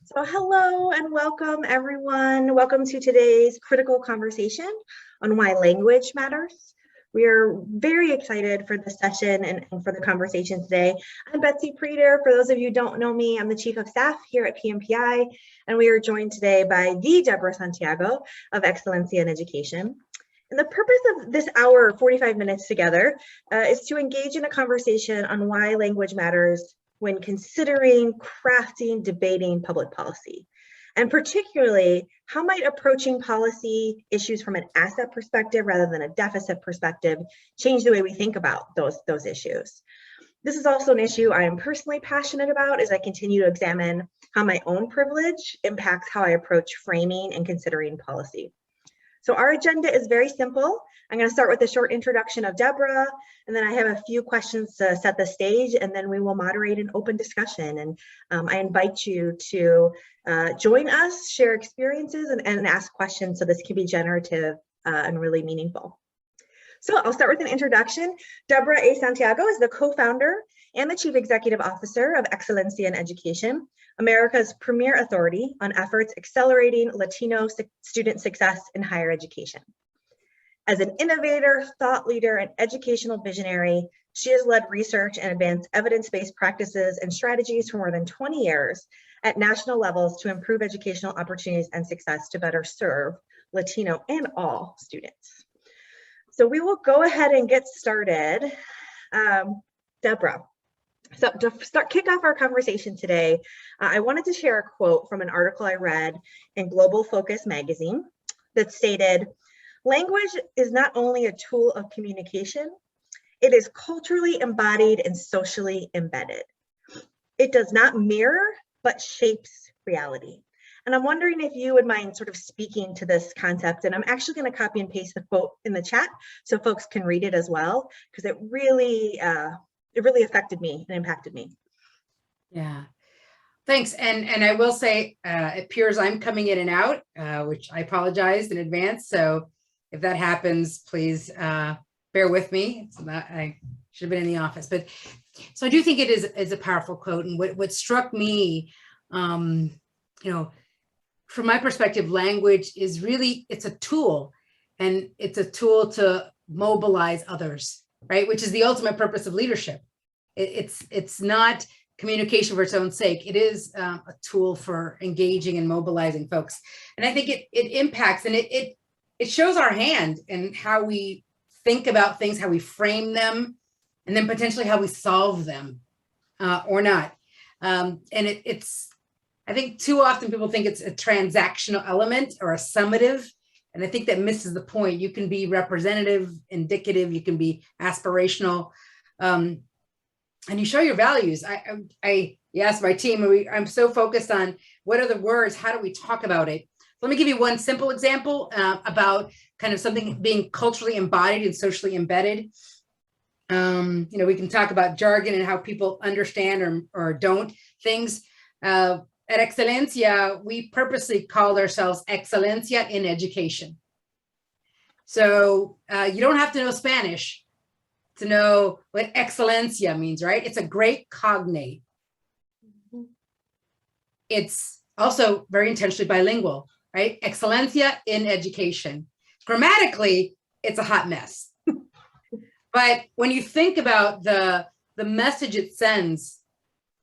So hello and welcome everyone. Welcome to today's critical conversation on why language matters. We are very excited for this session and for the conversation today. I'm Betsy Preeter. For those of you who don't know me, I'm the Chief of Staff here at PMPI, and we are joined today by the Deborah Santiago of Excellencia in Education. And the purpose of this hour, 45 minutes together, is to engage in a conversation on why language matters when considering, crafting, debating public policy. And particularly, how might approaching policy issues from an asset perspective rather than a deficit perspective change the way we think about those issues? This is also an issue I am personally passionate about as I continue to examine how my own privilege impacts how I approach framing and considering policy. So our agenda is very simple. I'm going to start with a short introduction of Deborah, and then I have a few questions to set the stage, and then we will moderate an open discussion. And I invite you to join us, share experiences, and ask questions so this can be generative and really meaningful. So I'll start with an introduction. Deborah A. Santiago is the co-founder and the Chief Executive Officer of Excellencia in Education, America's premier authority on efforts accelerating Latino student success in higher education. As an innovator, thought leader, and educational visionary, she has led research and advanced evidence-based practices and strategies for more than 20 years at national levels to improve educational opportunities and success to better serve Latino and all students. So we will go ahead and get started. Deborah. So to kick off our conversation today, I wanted to share a quote from an article I read in Global Focus magazine that stated, "Language is not only a tool of communication, it is culturally embodied and socially embedded. It does not mirror, but shapes reality." And I'm wondering if you would mind sort of speaking to this concept. And I'm actually going to copy and paste the quote in the chat so folks can read it as well, because it really affected me and impacted me. Yeah, thanks. And I will say, it appears I'm coming in and out, which I apologize in advance. So if that happens, please bear with me. It's not, I should have been in the office, but so I do think it is a powerful quote. And what struck me, from my perspective, language is really, it's a tool, and it's a tool to mobilize others, right? Which is the ultimate purpose of leadership. It's not communication for its own sake. It is a tool for engaging and mobilizing folks. And I think it impacts, and it shows our hand in how we think about things, how we frame them, and then potentially how we solve them or not. And it's, I think too often people think it's a transactional element or a summative, and I think that misses the point. You can be representative, indicative, you can be aspirational, and you show your values. I asked my team, I'm so focused on what are the words, how do we talk about it? Let me give you one simple example about kind of something being culturally embodied and socially embedded. We can talk about jargon and how people understand or don't things. At Excellencia, we purposely called ourselves Excellencia in Education. So you don't have to know Spanish to know what Excellencia means, right? It's a great cognate. It's also very intentionally bilingual, right? Excellencia in Education. Grammatically, it's a hot mess. But when you think about the message it sends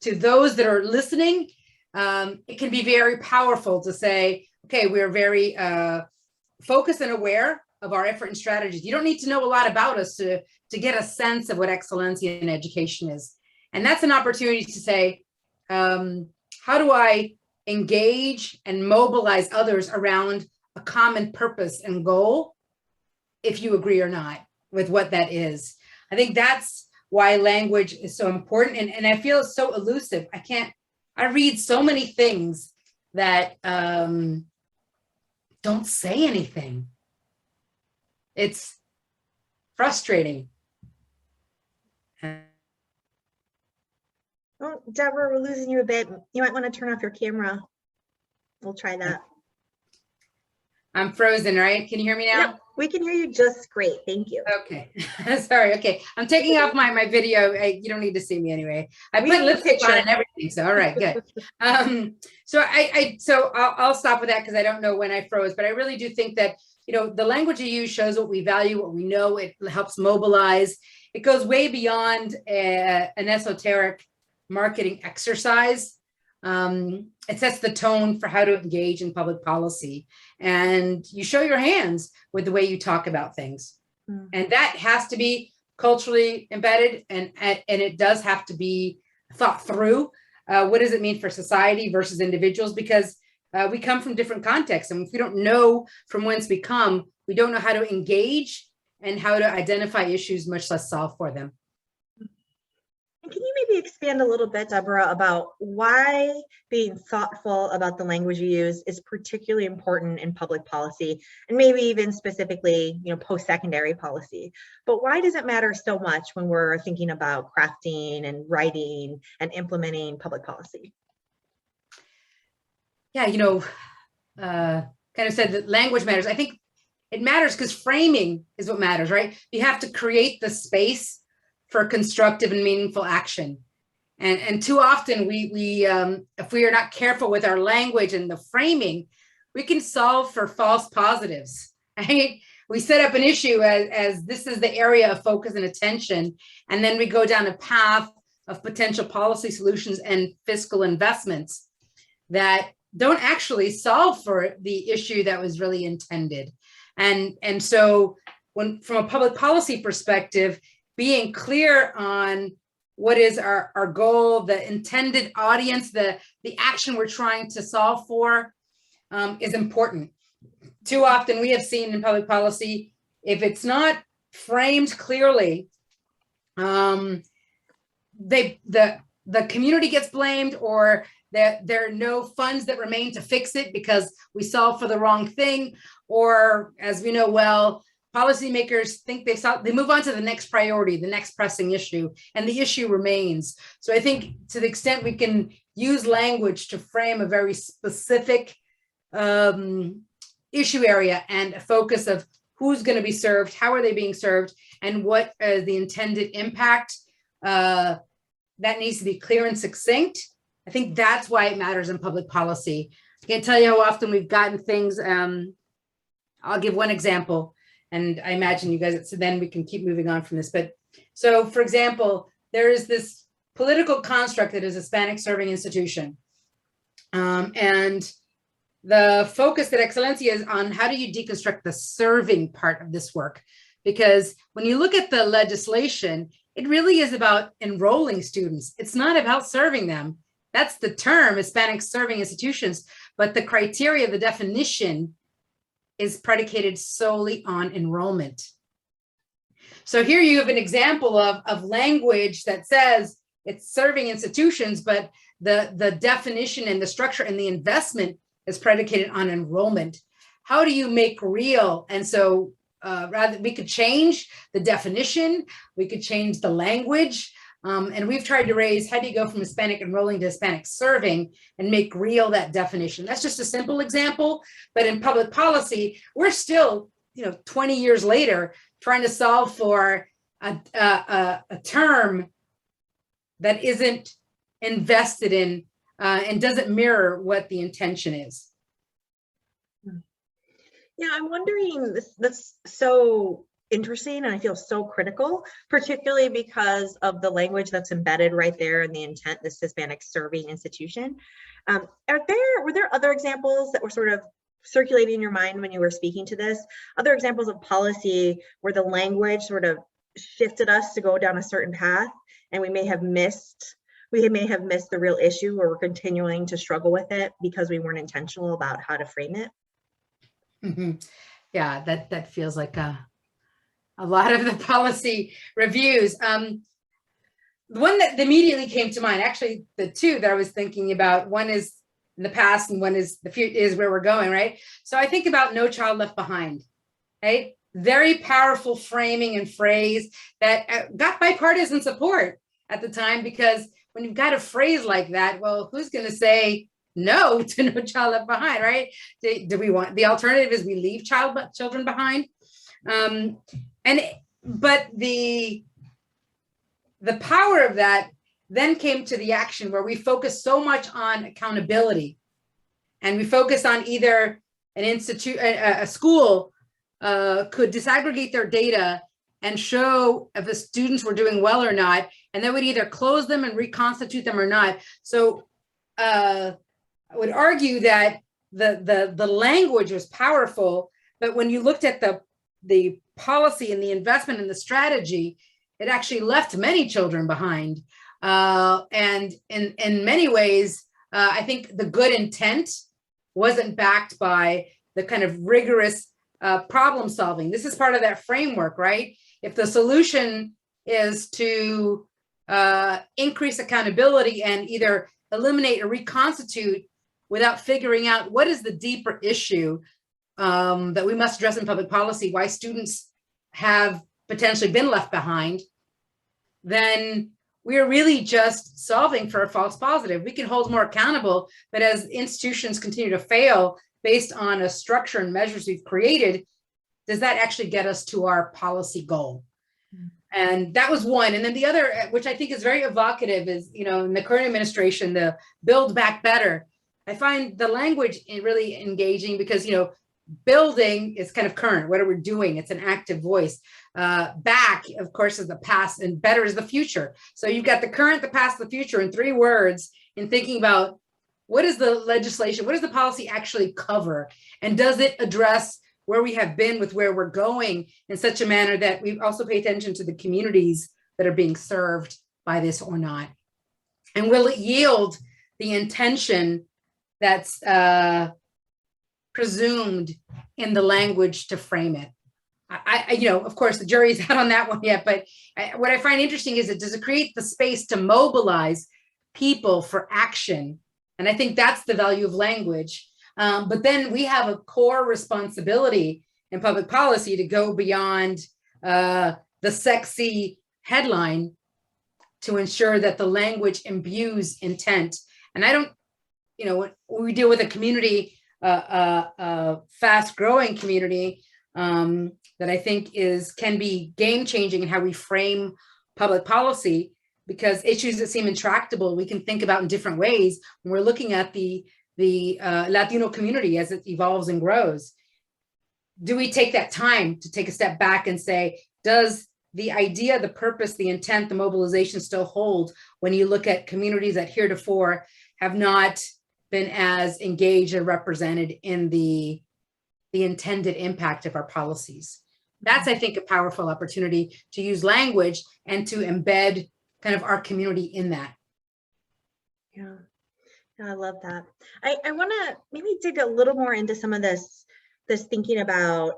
to those that are listening, it can be very powerful to say, okay, we're very focused and aware of our effort and strategies. You don't need to know a lot about us to get a sense of what Excellencia in Education is. And that's an opportunity to say, how do I engage and mobilize others around a common purpose and goal, if you agree or not with what that is? I think that's why language is so important. And I feel it's so elusive. I read so many things that don't say anything. It's frustrating. Oh, Deborah, we're losing you a bit. You might want to turn off your camera. We'll try that. I'm frozen, right? Can you hear me now? Yep, we can hear you just great. Thank you. Okay. Sorry. Okay. I'm taking off my video. You don't need to see me anyway. I put lipstick on and everything. So, all right, good. So I'll stop with that because I don't know when I froze, but I really do think that, the language you use shows what we value, what we know. It helps mobilize. It goes way beyond an esoteric marketing exercise. It sets the tone for how to engage in public policy, and you show your hands with the way you talk about things. And that has to be culturally embedded, and it does have to be thought through. What does it mean for society versus individuals? Because we come from different contexts, and if we don't know from whence we come, we don't know how to engage and how to identify issues, much less solve for them. And can you maybe expand a little bit, Deborah, about why being thoughtful about the language you use is particularly important in public policy, and maybe even specifically, post-secondary policy? But why does it matter so much when we're thinking about crafting and writing and implementing public policy? Yeah, kind of said that language matters. I think it matters because framing is what matters, right? You have to create the space for constructive and meaningful action. And too often we if we are not careful with our language and the framing, we can solve for false positives, right? We set up an issue as this is the area of focus and attention, and then we go down a path of potential policy solutions and fiscal investments that don't actually solve for the issue that was really intended. And so when, from a public policy perspective, being clear on what is our goal, the intended audience, the action we're trying to solve for is important. Too often we have seen in public policy, if it's not framed clearly, the community gets blamed, or that there are no funds that remain to fix it because we solved for the wrong thing. Or, as we know well, policymakers think they move on to the next priority, the next pressing issue, and the issue remains. So I think to the extent we can use language to frame a very specific issue area and a focus of who's going to be served, how are they being served, and what the intended impact, that needs to be clear and succinct. I think that's why it matters in public policy. I can't tell you how often we've gotten things. I'll give one example, and I imagine you guys, so then we can keep moving on from this. But so, for example, there is this political construct that is a Hispanic serving institution. And the focus at Excelencia is on how do you deconstruct the serving part of this work? Because when you look at the legislation, it really is about enrolling students. It's not about serving them. That's the term, Hispanic serving institutions, but the criteria, the definition is predicated solely on enrollment. So here you have an example of language that says it's serving institutions, but the definition and the structure and the investment is predicated on enrollment. How do you make real? And so rather, we could change the definition, we could change the language, and we've tried to raise, how do you go from Hispanic enrolling to Hispanic serving and make real that definition? That's just a simple example, but in public policy, we're still, 20 years later, trying to solve for a term that isn't invested in and doesn't mirror what the intention is. Yeah, I'm wondering, that's so interesting, and I feel so critical, particularly because of the language that's embedded right there in the intent, this Hispanic serving institution. Were there other examples that were sort of circulating in your mind when you were speaking to this? Other examples of policy where the language sort of shifted us to go down a certain path, and we may have missed the real issue, or we're continuing to struggle with it because we weren't intentional about how to frame it? Mm-hmm. Yeah, that feels like a lot of the policy reviews. The one that immediately came to mind, actually the two that I was thinking about, one is in the past and one is the future, is where we're going, right? So I think about No Child Left Behind, right? Very powerful framing and phrase that got bipartisan support at the time, because when you've got a phrase like that, well, who's going to say no to No Child Left Behind, right? Do we want, the alternative is we leave children behind? But the power of that then came to the action where we focused so much on accountability, and we focused on either an institute, a school could disaggregate their data and show if the students were doing well or not, and they would either close them and reconstitute them or not. So I would argue that the language was powerful, but when you looked at the policy and the investment and the strategy, it actually left many children behind. And in many ways, I think the good intent wasn't backed by the kind of rigorous problem solving. This is part of that framework, right? If the solution is to increase accountability and either eliminate or reconstitute without figuring out what is the deeper issue that we must address in public policy, why students have potentially been left behind, then we're really just solving for a false positive. We can hold more accountable, but as institutions continue to fail based on a structure and measures we've created, does that actually get us to our policy goal? And that was one. And then the other, which I think is very evocative, is, in the current administration, the Build Back Better. I find the language really engaging because, building is kind of current. What are we doing? It's an active voice. Back, of course, is the past, and better is the future. So you've got the current, the past, the future in 3 words in thinking about what is the legislation, what does the policy actually cover? And does it address where we have been with where we're going in such a manner that we also pay attention to the communities that are being served by this or not? And will it yield the intention that's presumed in the language to frame it? Of course, the jury's out on that one yet, but what I find interesting is does it create the space to mobilize people for action? And I think that's the value of language. But then we have a core responsibility in public policy to go beyond the sexy headline to ensure that the language imbues intent. And I don't, when we deal with a community, a fast-growing community that I think can be game-changing in how we frame public policy, because issues that seem intractable, we can think about in different ways when we're looking at the Latino community as it evolves and grows. Do we take that time to take a step back and say, does the idea, the purpose, the intent, the mobilization still hold when you look at communities that heretofore have not been as engaged and represented in the intended impact of our policies? That's, I think, a powerful opportunity to use language and to embed kind of our community in that. Yeah, I love that. I want to maybe dig a little more into some of this thinking about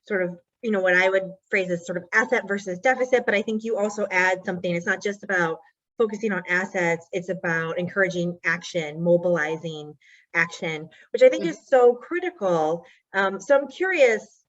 sort of, what I would phrase as sort of asset versus deficit, but I think you also add something. It's not just about focusing on assets, it's about encouraging action, mobilizing action, which I think is so critical. So I'm curious,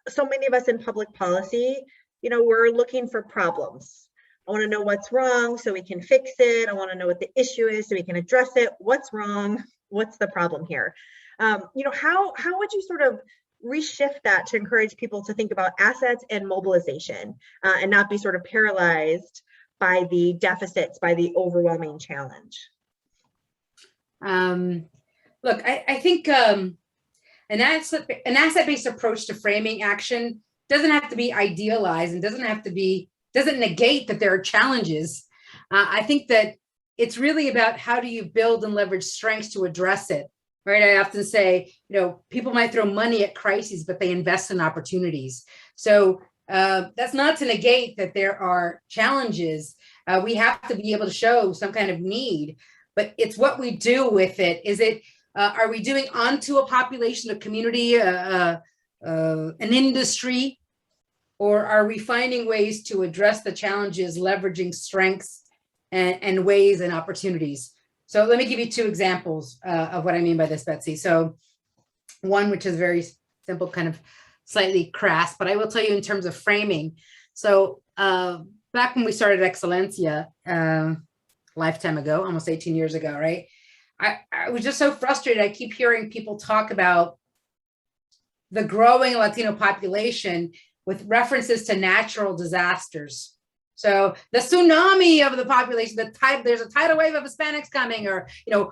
so many of us in public policy, we're looking for problems. I want to know what's wrong so we can fix it. I want to know what the issue is so we can address it. What's wrong? What's the problem here? How would you sort of reshift that to encourage people to think about assets and mobilization and not be sort of paralyzed by the deficits, by the overwhelming challenge? Look, I think an asset-based approach to framing action doesn't have to be idealized and doesn't negate that there are challenges. I think that it's really about how do you build and leverage strengths to address it, right? I often say, people might throw money at crises, but they invest in opportunities. So that's not to negate that there are challenges. We have to be able to show some kind of need, but it's what we do with it. Is it, are we doing onto a population, a community, an industry, or are we finding ways to address the challenges, leveraging strengths and ways and opportunities? So let me give you 2 examples of what I mean by this, Betsy. So one, which is very simple, kind of slightly crass, but I will tell you in terms of framing. So back when we started Excelencia, lifetime ago, almost 18 years ago, right? I was just so frustrated. I keep hearing people talk about the growing Latino population with references to natural disasters. So the tsunami of the population, there's a tidal wave of Hispanics coming, or,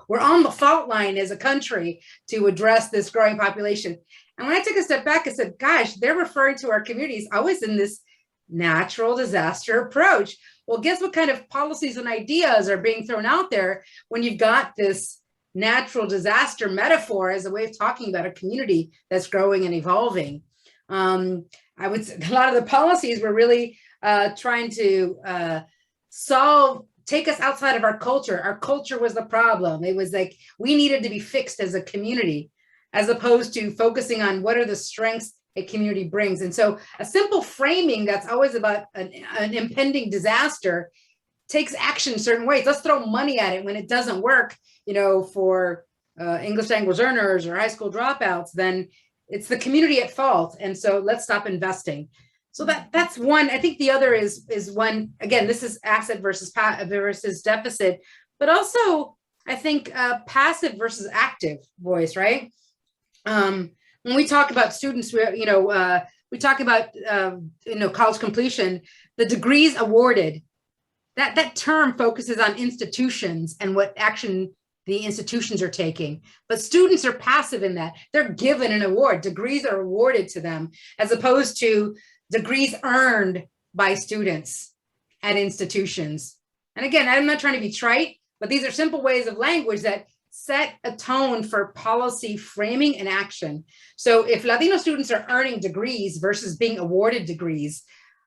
we're on the fault line as a country to address this growing population. And when I took a step back, I said, gosh, they're referring to our communities always in this natural disaster approach. Well, guess what kind of policies and ideas are being thrown out there when you've got this natural disaster metaphor as a way of talking about a community that's growing and evolving. I would say a lot of the policies were really trying to take us outside of our culture. Our culture was the problem. It was like we needed to be fixed as a community, as opposed to focusing on what are the strengths a community brings. And so a simple framing that's always about an impending disaster takes action certain ways. Let's throw money at it when it doesn't work, for English language learners or high school dropouts, then it's the community at fault. And so let's stop investing. So that's one. I think the other is one, again, this is asset versus deficit, but also I think passive versus active voice, right? When we talk about students, we talk about, college completion, the degrees awarded, that term focuses on institutions and what action the institutions are taking, but students are passive in that. They're given an award. Degrees are awarded to them, as opposed to degrees earned by students at institutions. And again, I'm not trying to be trite, but these are simple ways of language that set a tone for policy framing and action. So if Latino students are earning degrees versus being awarded degrees,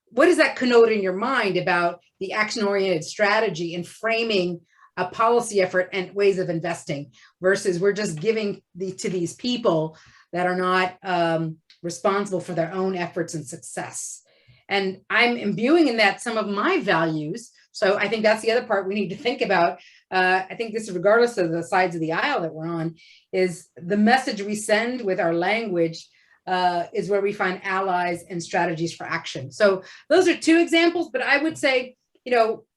what does that connote in your mind about the action-oriented strategy and framing a policy effort and ways of investing versus we're just giving to these people that are not responsible for their own efforts and success? And I'm imbuing in that some of my values. So I think that's the other part we need to think about. I think this, regardless of the sides of the aisle that we're on, is the message we send with our language is where we find allies and strategies for action. So those are two examples, but I would say,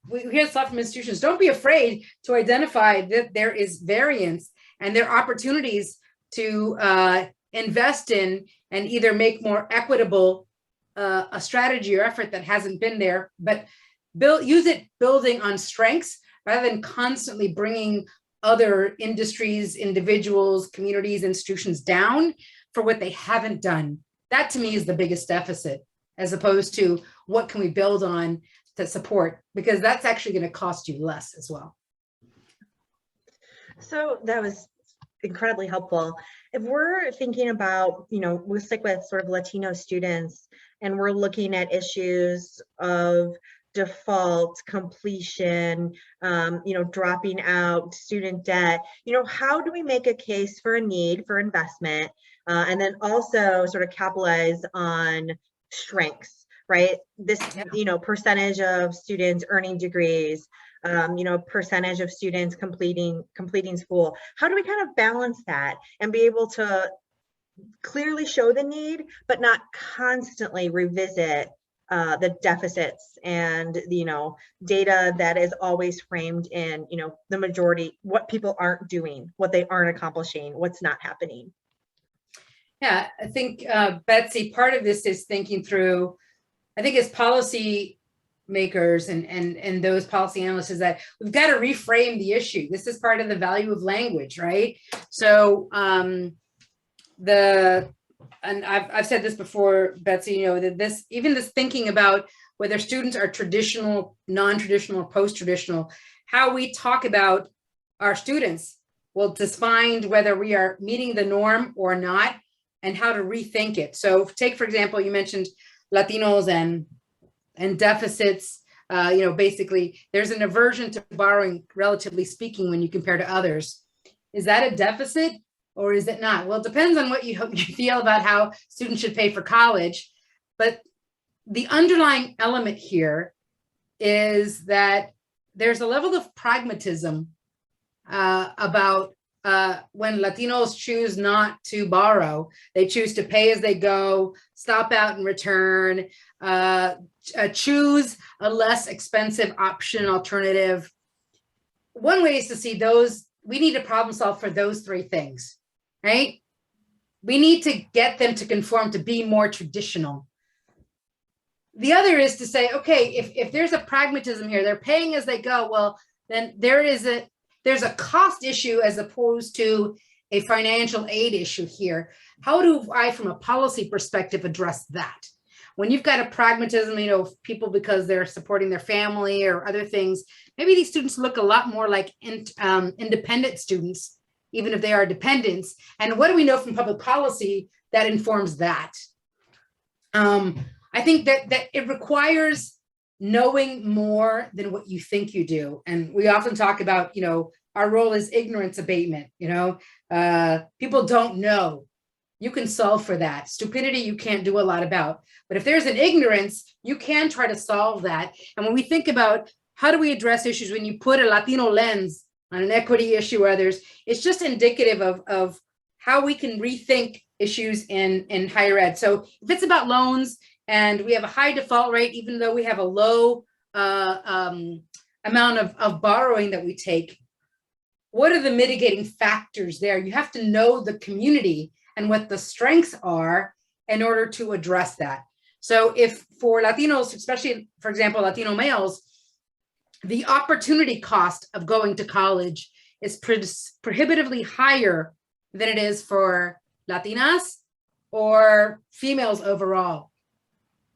we hear this a lot from institutions. Don't be afraid to identify that there is variance and there are opportunities to invest in and either make more equitable a strategy or effort that hasn't been there, but use it building on strengths rather than constantly bringing other industries, individuals, communities, institutions down for what they haven't done. That to me is the biggest deficit, as opposed to what can we build on to support, because that's actually going to cost you less as well. So that was incredibly helpful. If we're thinking about, we'll stick with sort of Latino students and we're looking at issues of default, completion, dropping out, student debt, how do we make a case for a need for investment and then also sort of capitalize on strengths? Right? This, percentage of students earning degrees, percentage of students completing school. How do we kind of balance that and be able to clearly show the need, but not constantly revisit the deficits and, data that is always framed in, the majority, what people aren't doing, what they aren't accomplishing, what's not happening? Yeah, I think, Betsy, part of this is thinking through, I think as policy makers and those policy analysts, is that we've got to reframe the issue. This is part of the value of language, right? So and I've said this before, Betsy, that this thinking about whether students are traditional, non-traditional, or post-traditional, how we talk about our students will define whether we are meeting the norm or not and how to rethink it. So take, for example, you mentioned Latinos and deficits. Basically there's an aversion to borrowing, relatively speaking, when you compare to others. Is that a deficit or is it not? Well, it depends on what you feel about how students should pay for college. But the underlying element here is that there's a level of pragmatism about when Latinos choose not to borrow. They choose to pay as they go, stop out and return, choose a less expensive option alternative. One way is to see those we need to problem solve for those three things, right? We need to get them to conform to be more traditional. The other is to say, okay, if there's a pragmatism here, they're paying as they go, well, then there's a cost issue as opposed to a financial aid issue here. How do I, from a policy perspective, address that? When you've got a pragmatism, people because they're supporting their family or other things, maybe these students look a lot more like independent students, even if they are dependents. And what do we know from public policy that informs that? I think that it requires knowing more than what you think you do. And we often talk about, our role is ignorance abatement. People don't know. You can solve for that. Stupidity, you can't do a lot about. But if there's an ignorance, you can try to solve that. And when we think about how do we address issues, when you put a Latino lens on an equity issue or others, it's just indicative of how we can rethink issues in higher ed. So if it's about loans and we have a high default rate, even though we have a low amount of borrowing that we take, what are the mitigating factors there? You have to know the community and what the strengths are in order to address that. So if for Latinos, especially, for example, Latino males, the opportunity cost of going to college is prohibitively higher than it is for Latinas or females overall.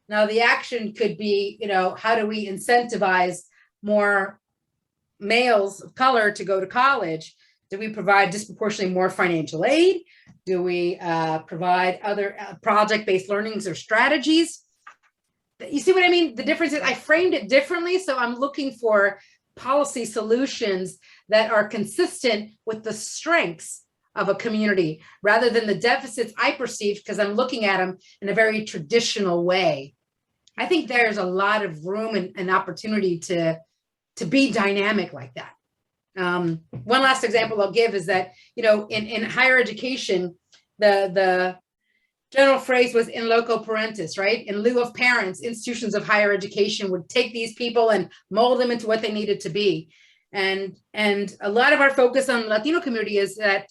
Now, the action could be, how do we incentivize more males of color to go to college? Do we provide disproportionately more financial aid? Do we provide other project-based learnings or strategies? You see what I mean? The difference is I framed it differently. So I'm looking for policy solutions that are consistent with the strengths of a community rather than the deficits I perceive because I'm looking at them in a very traditional way. I think there's a lot of room and opportunity to be dynamic like that. One last example I'll give is that, in higher education, the general phrase was in loco parentis, right? In lieu of parents, institutions of higher education would take these people and mold them into what they needed to be. And a lot of our focus on the Latino community is that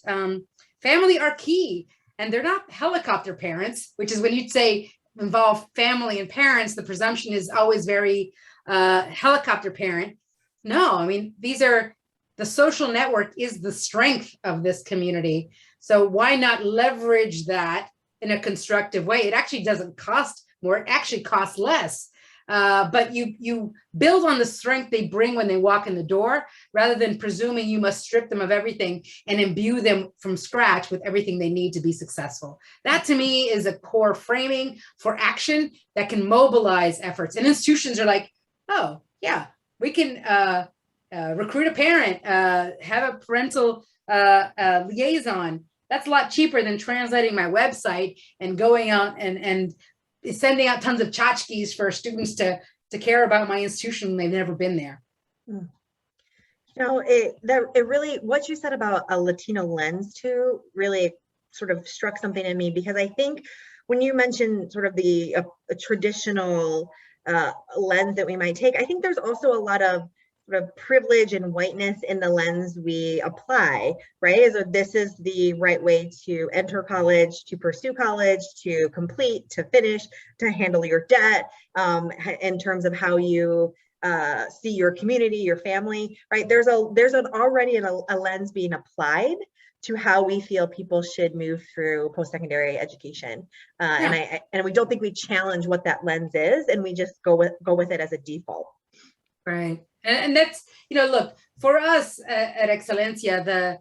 family are key, and they're not helicopter parents, which is when you'd say involve family and parents, the presumption is always very helicopter parent. No, I mean, the social network is the strength of this community. So why not leverage that in a constructive way? It actually doesn't cost more, it actually costs less. But you build on the strength they bring when they walk in the door, rather than presuming you must strip them of everything and imbue them from scratch with everything they need to be successful. That to me is a core framing for action that can mobilize efforts. And institutions are like, oh yeah, we can recruit a parent, have a parental liaison. That's a lot cheaper than translating my website and going out and sending out tons of tchotchkes for students to care about my institution when they've never been there. It really, what you said about a Latino lens too, really sort of struck something in me, because I think when you mentioned sort of a traditional lens that we might take, I think there's also a lot of sort of privilege and whiteness in the lens we apply, right? So this is the right way to enter college, to pursue college, to complete, to finish, to handle your debt, in terms of how you see your community, your family, right? There's already a lens being applied to how we feel people should move through post-secondary education, and we don't think we challenge what that lens is, and we just go with it as a default. Right. And that's, look, for us at Excelencia,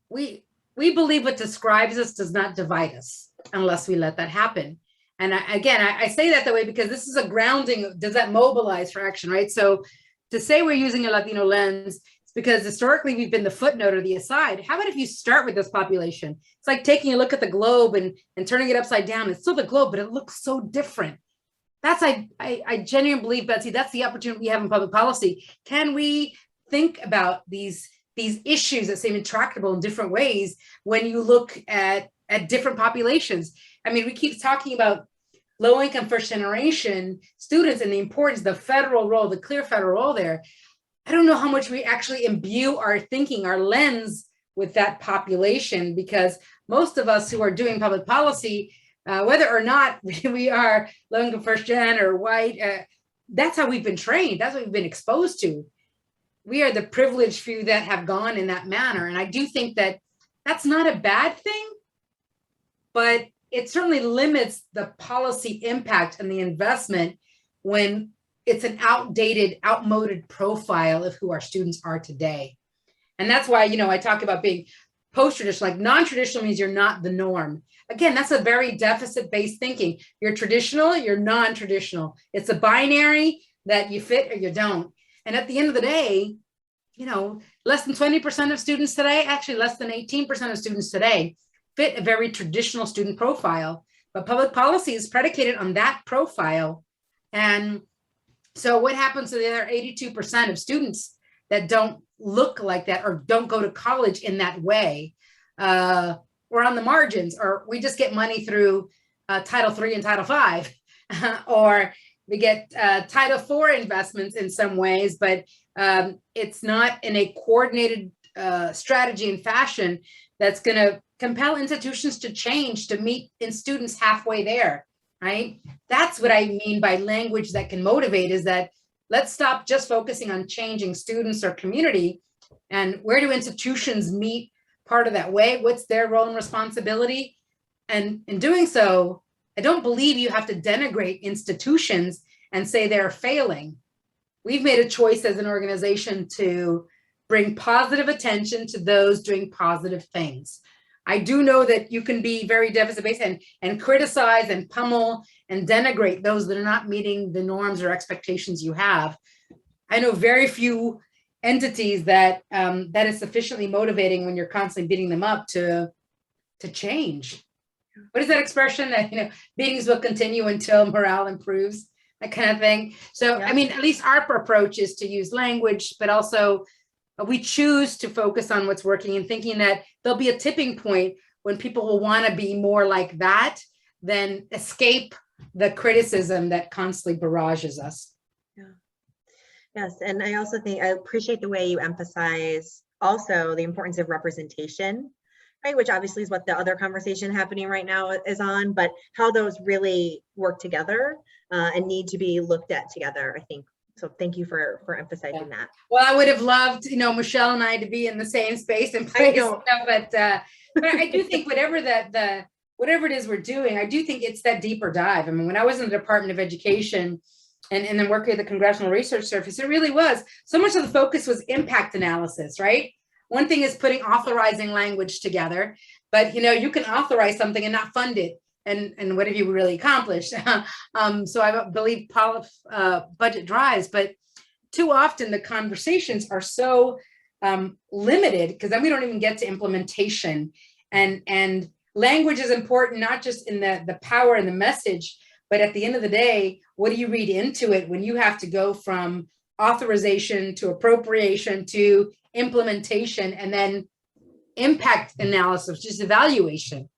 we believe what describes us does not divide us unless we let that happen. And I say that way because this is a grounding. Does that mobilize for action, right? So to say we're using a Latino lens, it's because historically we've been the footnote or the aside. How about if you start with this population? It's like taking a look at the globe and turning it upside down. It's still the globe, but it looks so different. I genuinely believe, Betsy, that's the opportunity we have in public policy. Can we think about these issues that seem intractable in different ways when you look at different populations? I mean, we keep talking about low-income first-generation students and the importance, the federal role, the clear federal role there. I don't know how much we actually imbue our thinking, our lens with that population, because most of us who are doing public policy, whether or not we are low income first gen or white, that's how we've been trained. That's what we've been exposed to. We are the privileged few that have gone in that manner. And I do think that that's not a bad thing, but it certainly limits the policy impact and the investment when it's an outdated, outmoded profile of who our students are today. And that's why, I talk about being post-traditional. Like non-traditional means you're not the norm. Again, that's a very deficit-based thinking. You're traditional, you're non-traditional. It's a binary that you fit or you don't. And at the end of the day, less than 20% of students today, actually less than 18% of students today fit a very traditional student profile. But public policy is predicated on that profile. And so what happens to the other 82% of students that don't look like that or don't go to college in that way? We're on the margins, or we just get money through Title III and Title V, or we get Title IV investments in some ways, but it's not in a coordinated strategy and fashion that's going to compel institutions to change to meet in students halfway there, right? That's what I mean by language that can motivate, is that let's stop just focusing on changing students or community, and where do institutions meet part of that way? What's their role and responsibility? And in doing so, I don't believe you have to denigrate institutions and say they're failing. We've made a choice as an organization to bring positive attention to those doing positive things. I do know that you can be very deficit-based and criticize and pummel and denigrate those that are not meeting the norms or expectations you have. I know very few entities that that is sufficiently motivating when you're constantly beating them up to change. What is that expression that, meetings will continue until morale improves, that kind of thing. So, yeah. I mean, at least our approach is to use language, but also we choose to focus on what's working and thinking that there'll be a tipping point when people will want to be more like that than escape the criticism that constantly barrages us. Yeah. Yes, and I also think I appreciate the way you emphasize also the importance of representation, right? Which obviously is what the other conversation happening right now is on, but how those really work together and need to be looked at together, I think. So thank you for emphasizing that. Well, I would have loved, Michelle and I to be in the same space and place, but I do think whatever it is we're doing, I do think it's that deeper dive. I mean, when I was in the Department of Education and then working at the Congressional Research Service, it really was. So much of the focus was impact analysis, right? One thing is putting authorizing language together, but you can authorize something and not fund it. And what have you really accomplished? So I believe budget drives, but too often the conversations are so limited, because then we don't even get to implementation. And language is important, not just in the power and the message, but at the end of the day, what do you read into it when you have to go from authorization to appropriation to implementation and then impact analysis, just evaluation.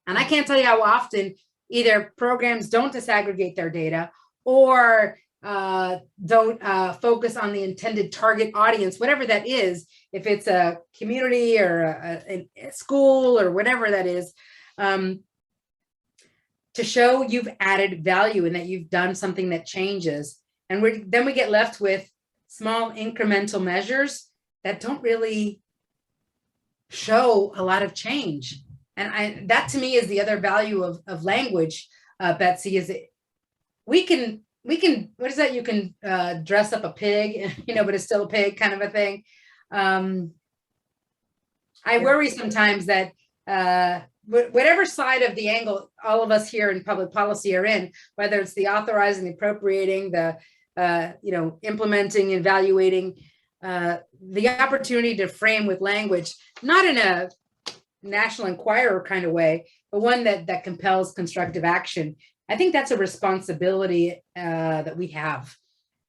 And I can't tell you how often either programs don't disaggregate their data or don't focus on the intended target audience, whatever that is, if it's a community or a school or whatever that is, to show you've added value and that you've done something that changes. And then we get left with small incremental measures that don't really show a lot of change. And that to me is the other value of language, Betsy, is we can, what is that? You can dress up a pig, but it's still a pig, kind of a thing. I worry sometimes that whatever side of the angle all of us here in public policy are in, whether it's the authorizing, the appropriating, the implementing, evaluating, the opportunity to frame with language, not in a National Enquirer kind of way, but one that compels constructive action. I think that's a responsibility that we have.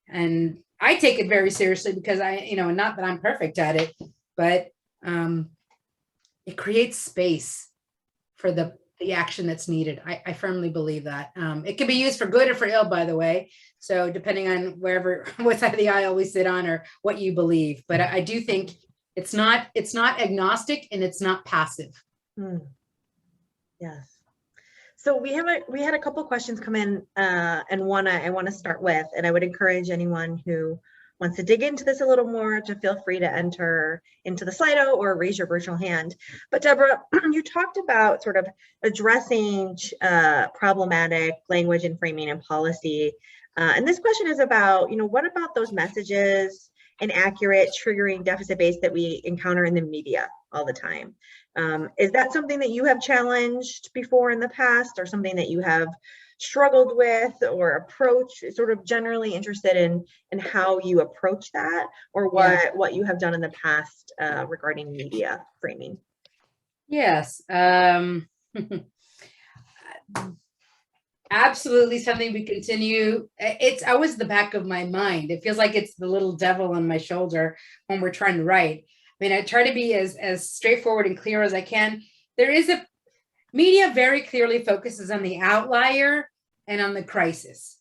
And I take it very seriously because not that I'm perfect at it, but it creates space for the the action that's needed. I firmly believe that. It can be used for good or for ill, by the way. So depending on what side of the aisle we sit on or what you believe. But I do think it's not agnostic and it's not passive. Yes. So we had a couple of questions come in, and one I want to start with, and I would encourage anyone who wants to dig into this a little more to feel free to enter into the Slido or raise your virtual hand. But Deborah, you talked about sort of addressing problematic language and framing and policy. And this question is about, what about those messages, inaccurate, triggering, deficit-based that we encounter in the media all the time? Is that something that you have challenged before in the past, or something that you have struggled with or approach? Sort of generally interested in how you approach that, or what you have done in the past regarding media framing. Yes. Absolutely something we continue. It's always the back of my mind. It feels like it's the little devil on my shoulder when we're trying to write. I mean, I try to be as straightforward and clear as I can. Media very clearly focuses on the outlier and on the crisis.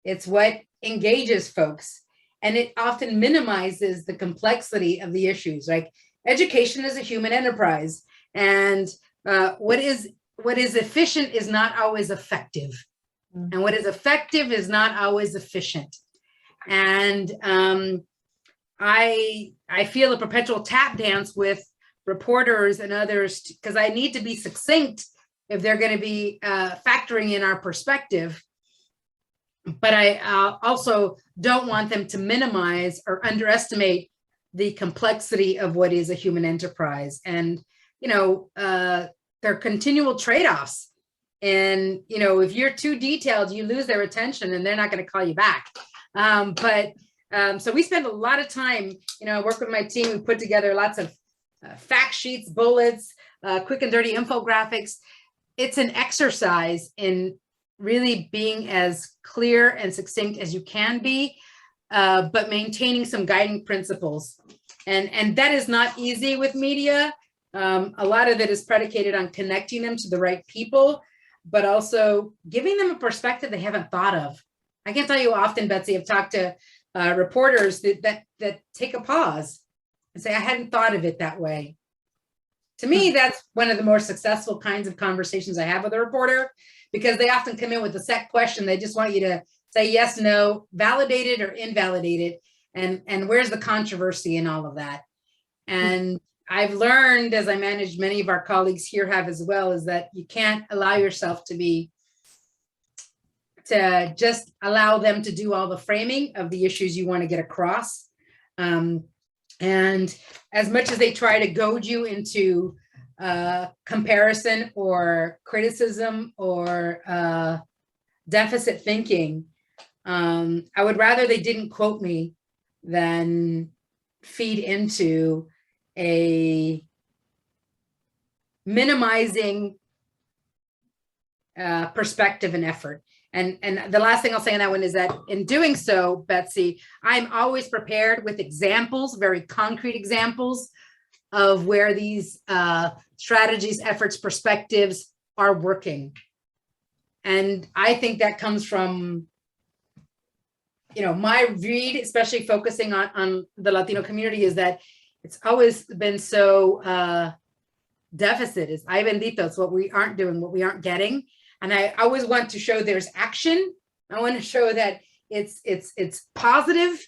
It's what engages folks, and it often minimizes the complexity of the issues. Like, education is a human enterprise, and what is efficient is not always effective, and what is effective is not always efficient. And I feel a perpetual tap dance with reporters and others, because I need to be succinct if they're going to be factoring in our perspective. But I also don't want them to minimize or underestimate the complexity of what is a human enterprise. And, there are continual trade-offs. And, if you're too detailed, you lose their attention and they're not going to call you back. So we spend a lot of time, I work with my team. We put together lots of fact sheets, bullets, quick and dirty infographics. It's an exercise in really being as clear and succinct as you can be, but maintaining some guiding principles. And that is not easy with media. A lot of it is predicated on connecting them to the right people, but also giving them a perspective they haven't thought of. I can't tell you how often, Betsy, I've talked to reporters that take a pause and say, I hadn't thought of it that way. To me, that's one of the more successful kinds of conversations I have with a reporter, because they often come in with a set question. They just want you to say yes, no, validated or invalidated, and where's the controversy in all of that. And I've learned, as I manage, many of our colleagues here have as well, is that you can't allow yourself to just allow them to do all the framing of the issues you want to get across. And as much as they try to goad you into comparison or criticism or deficit thinking, I would rather they didn't quote me than feed into a minimizing perspective and effort. And the last thing I'll say on that one is that in doing so, Betsy, I'm always prepared with examples, very concrete examples of where these strategies, efforts, perspectives are working. And I think that comes from, my read, especially focusing on the Latino community, is that it's always been so deficit. It's ay bendito. It's what we aren't doing, what we aren't getting. And I always want to show there's action. I want to show that it's positive,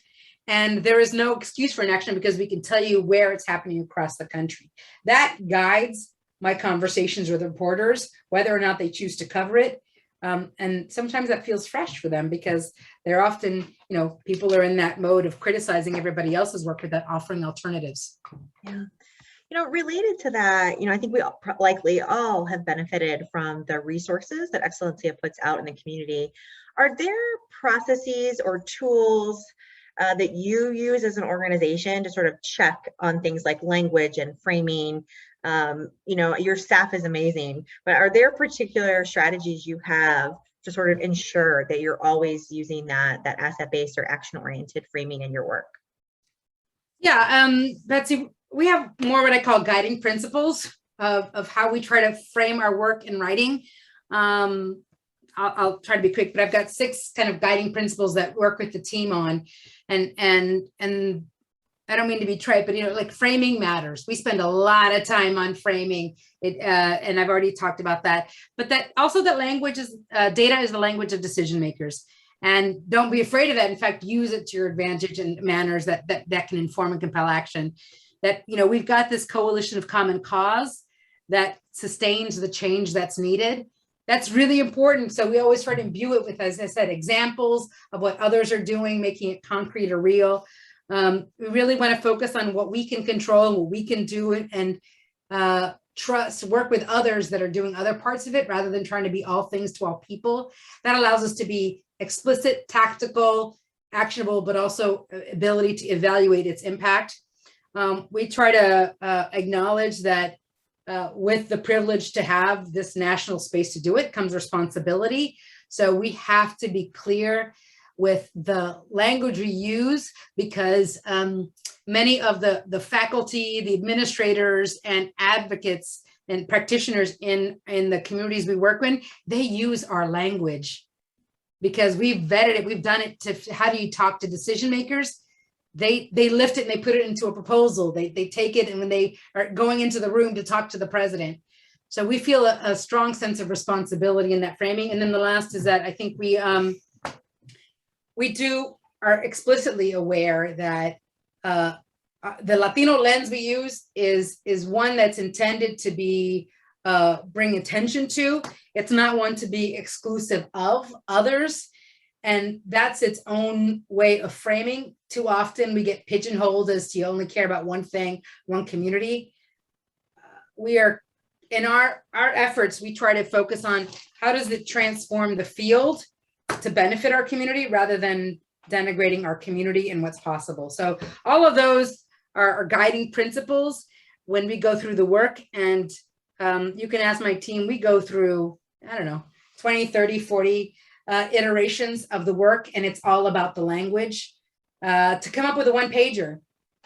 and there is no excuse for inaction, because we can tell you where it's happening across the country. That guides my conversations with reporters, whether or not they choose to cover it. And sometimes that feels fresh for them, because they're often, people are in that mode of criticizing everybody else's work without offering alternatives. Yeah. Related to that, I think we likely all have benefited from the resources that Excellencia puts out in the community. Are there processes or tools that you use as an organization to sort of check on things like language and framing? Your staff is amazing, but are there particular strategies you have to sort of ensure that you're always using that asset-based or action-oriented framing in your work? Yeah, Betsy, we have more what I call guiding principles. of how we try to frame our work in writing. I'll try to be quick, but I've got 6 kind of guiding principles that work with the team on, and I don't mean to be trite, but like framing matters. We spend a lot of time on framing it, and I've already talked about that. But that also that language is data is the language of decision makers, and don't be afraid of that. In fact, use it to your advantage in manners that can inform and compel action. That we've got this coalition of common cause that sustains the change that's needed. That's really important. So we always try to imbue it with, as I said, examples of what others are doing, making it concrete or real. We really want to focus on what we can control, what we can do, and work with others that are doing other parts of it rather than trying to be all things to all people. That allows us to be explicit, tactical, actionable, but also ability to evaluate its impact. We try to acknowledge that with the privilege to have this national space to do it comes responsibility. So we have to be clear with the language we use, because many of the faculty, the administrators, and advocates and practitioners in the communities we work in, they use our language because we've vetted it. We've done it to how do you talk to decision makers? They lift it and they put it into a proposal. They take it, and when they are going into the room to talk to the president. So we feel a strong sense of responsibility in that framing. And then the last is that I think we are explicitly aware that the Latino lens we use is one that's intended to be bring attention to. It's not one to be exclusive of others. And that's its own way of framing. Too often we get pigeonholed as to you only care about one thing, one community. We are, in our efforts, we try to focus on how does it transform the field to benefit our community rather than denigrating our community and what's possible. So all of those are guiding principles when we go through the work. And you can ask my team, we go through, 20, 30, 40 iterations of the work, and it's all about the language to come up with a one-pager.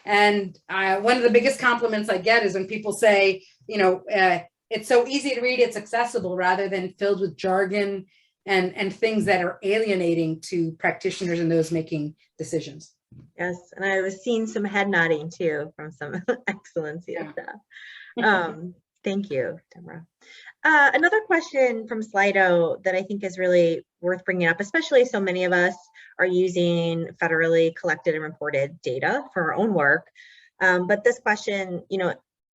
And one of the biggest compliments I get is when people say, it's so easy to read, it's accessible, rather than filled with jargon and things that are alienating to practitioners and those making decisions. Yes, and I was seeing some head nodding too from some excellency of that. Thank you, Deborah. Another question from Slido that I think is really worth bringing up, especially so many of us are using federally collected and reported data for our own work. But this question,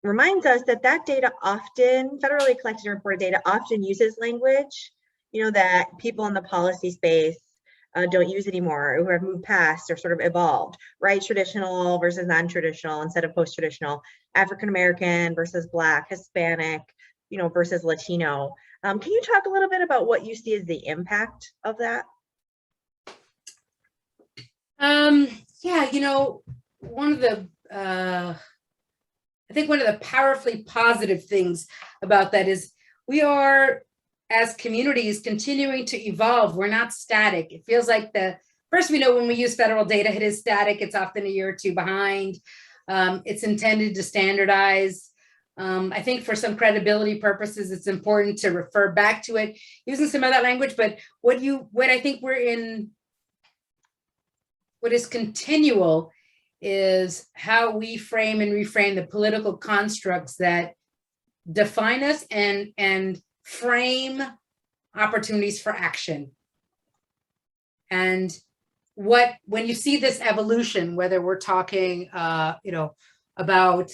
reminds us that data often, federally collected and reported data often uses language, that people in the policy space don't use anymore, or who have moved past or sort of evolved, right? Traditional versus non-traditional instead of post-traditional, African-American versus Black, Hispanic, versus Latino. Can you talk a little bit about what you see as the impact of that? One of the, I think one of the powerfully positive things about that is we are, as communities, continuing to evolve. We're not static. It feels like first we know when we use federal data, it is static. It's often a year or two behind. It's intended to standardize. I think for some credibility purposes, it's important to refer back to it using some of that language. But what I think we're in, what is continual is how we frame and reframe the political constructs that define us and frame opportunities for action. And when you see this evolution, whether we're talking, about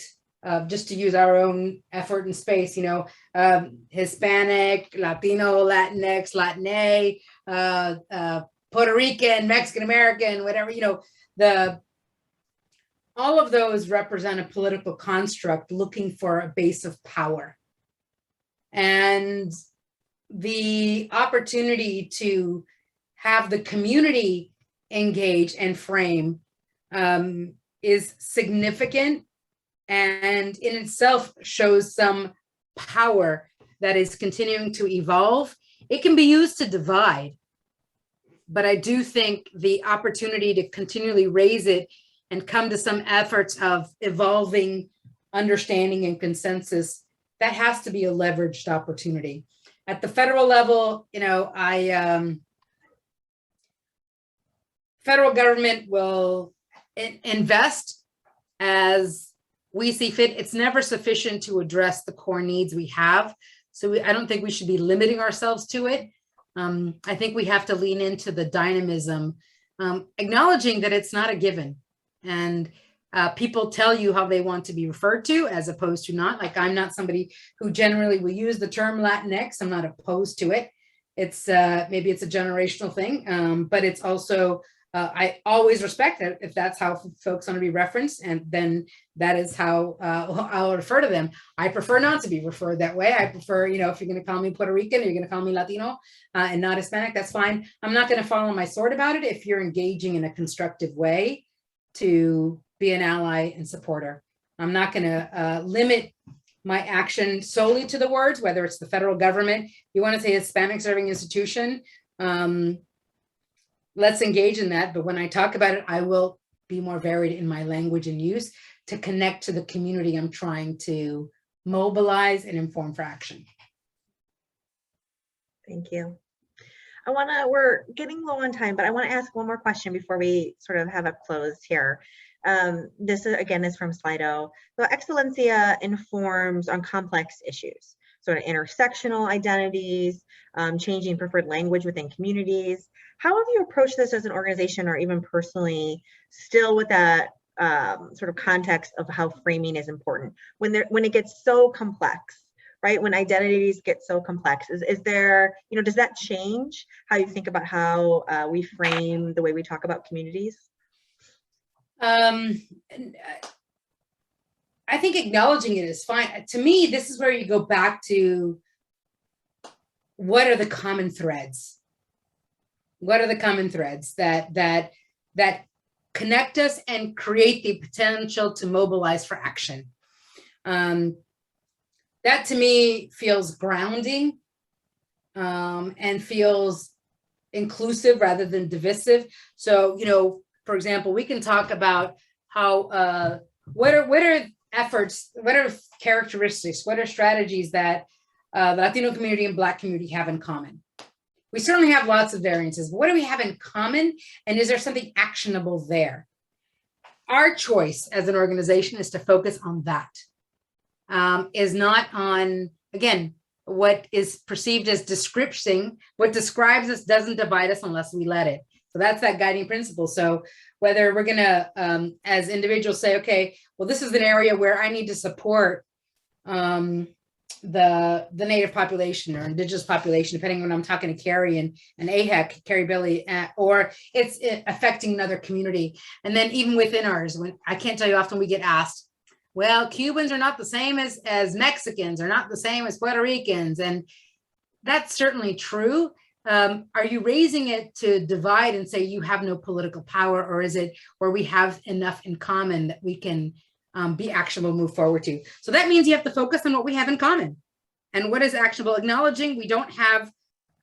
just to use our own effort and space, Hispanic, Latino, Latinx, Latine, Puerto Rican, Mexican American, whatever, all of those represent a political construct looking for a base of power. And the opportunity to have the community engage and frame is significant, and in itself shows some power that is continuing to evolve. It can be used to divide, but I do think the opportunity to continually raise it and come to some efforts of evolving understanding and consensus that has to be a leveraged opportunity. At the federal level, federal government will invest as we see fit. It's never sufficient to address the core needs we have. So I don't think we should be limiting ourselves to it. I think we have to lean into the dynamism, acknowledging that it's not a given. And people tell you how they want to be referred to as opposed to not. Like, I'm not somebody who generally will use the term Latinx. I'm not opposed to it. It's maybe it's a generational thing, but it's also, I always respect it if that's how folks want to be referenced, and then that is how I'll refer to them. I prefer not to be referred that way. I prefer, if you're going to call me Puerto Rican, or you're going to call me Latino and not Hispanic, that's fine. I'm not going to fall on my sword about it if you're engaging in a constructive way to be an ally and supporter. I'm not going to limit my action solely to the words, whether it's the federal government, you want to say Hispanic serving institution, let's engage in that. But when I talk about it, I will be more varied in my language and use to connect to the community I'm trying to mobilize and inform for action. Thank you. We're getting low on time, but I want to ask one more question before we sort of have a close here. This is from Slido. So Excelencia informs on complex issues, sort of intersectional identities, changing preferred language within communities. How have you approached this as an organization, or even personally, still with that sort of context of how framing is important when it gets so complex, right? When identities get so complex, is there, does that change how you think about how we frame the way we talk about communities? I think acknowledging it is fine. To me, this is where you go back to what are the common threads? What are the common threads that connect us and create the potential to mobilize for action? That to me feels grounding and feels inclusive rather than divisive. So, for example, we can talk about how what are efforts, what are characteristics, what are strategies that the Latino community and Black community have in common. We certainly have lots of variances, but what do we have in common? And is there something actionable there? Our choice as an organization is to focus on that, is not on, again, what is perceived as description. What describes us doesn't divide us unless we let it. So that's that guiding principle. So whether we're going to, as individuals, say, okay, well, this is an area where I need to support the Native population or Indigenous population, depending when I'm talking to Carrie and AHEC, Carrie Billy, or it's affecting another community. And then even within ours, when I can't tell you often we get asked, well, Cubans are not the same as Mexicans, are not the same as Puerto Ricans. And that's certainly true. Are you raising it to divide and say you have no political power, or is it where we have enough in common that we can be actionable, move forward to? So that means you have to focus on what we have in common. And what is actionable? Acknowledging we don't have,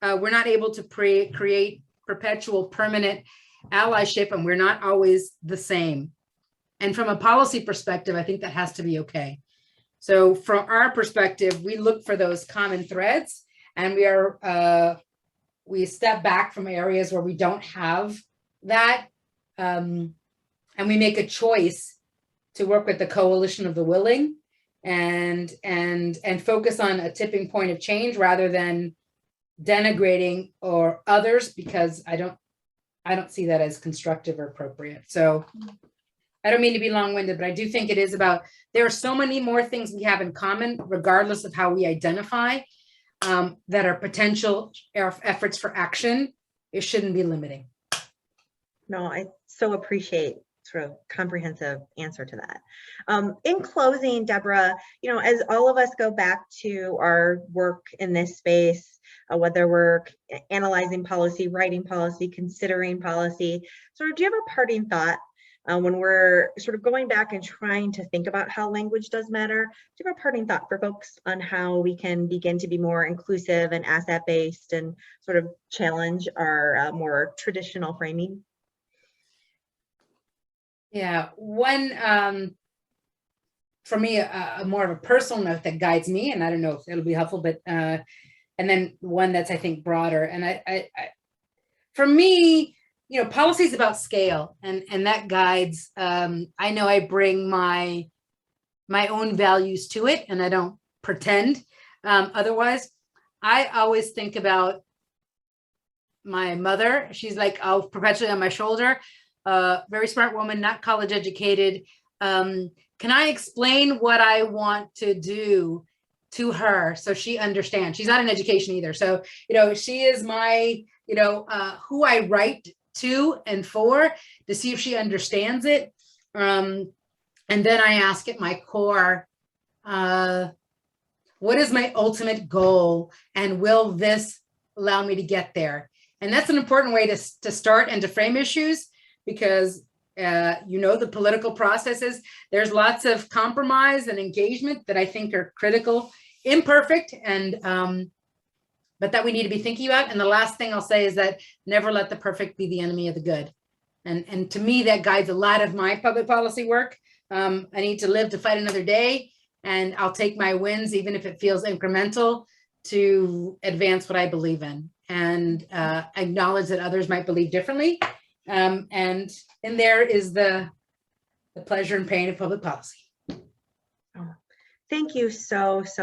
we're not able to create perpetual permanent allyship, and we're not always the same. And from a policy perspective, I think that has to be okay. So from our perspective, we look for those common threads, and we step back from areas where we don't have that, and we make a choice to work with the coalition of the willing and focus on a tipping point of change rather than denigrating or others, because I don't see that as constructive or appropriate. So I don't mean to be long-winded, but I do think it is about, there are so many more things we have in common, regardless of how we identify, that are potential efforts for action. It shouldn't be limiting. No, I so appreciate sort of comprehensive answer to that. In closing, Deborah, as all of us go back to our work in this space, whether we're analyzing policy, writing policy, considering policy, sort of, do you have a parting thought when we're sort of going back and trying to think about how language does matter? Do you have a parting thought for folks on how we can begin to be more inclusive and asset-based and sort of challenge our more traditional framing? Yeah, one for me, a more of a personal note that guides me, and I don't know if it'll be helpful, but and then one that's, I think, broader. And I for me, policy is about scale, and that guides. I know I bring my own values to it, and I don't pretend otherwise. I always think about my mother. She's like, perpetually on my shoulder. Very smart woman, not college educated. Can I explain what I want to do to her so she understands? She's not in education either. So, she is my, who I write to and for to see if she understands it. And then I ask at my core, what is my ultimate goal? And will this allow me to get there? And that's an important way to start and to frame issues, because the political processes, there's lots of compromise and engagement that I think are critical, imperfect, and but that we need to be thinking about. And the last thing I'll say is that never let the perfect be the enemy of the good. And to me, that guides a lot of my public policy work. I need to live to fight another day, and I'll take my wins, even if it feels incremental, to advance what I believe in, and acknowledge that others might believe differently. And in there is the pleasure and pain of public policy. Thank you so much.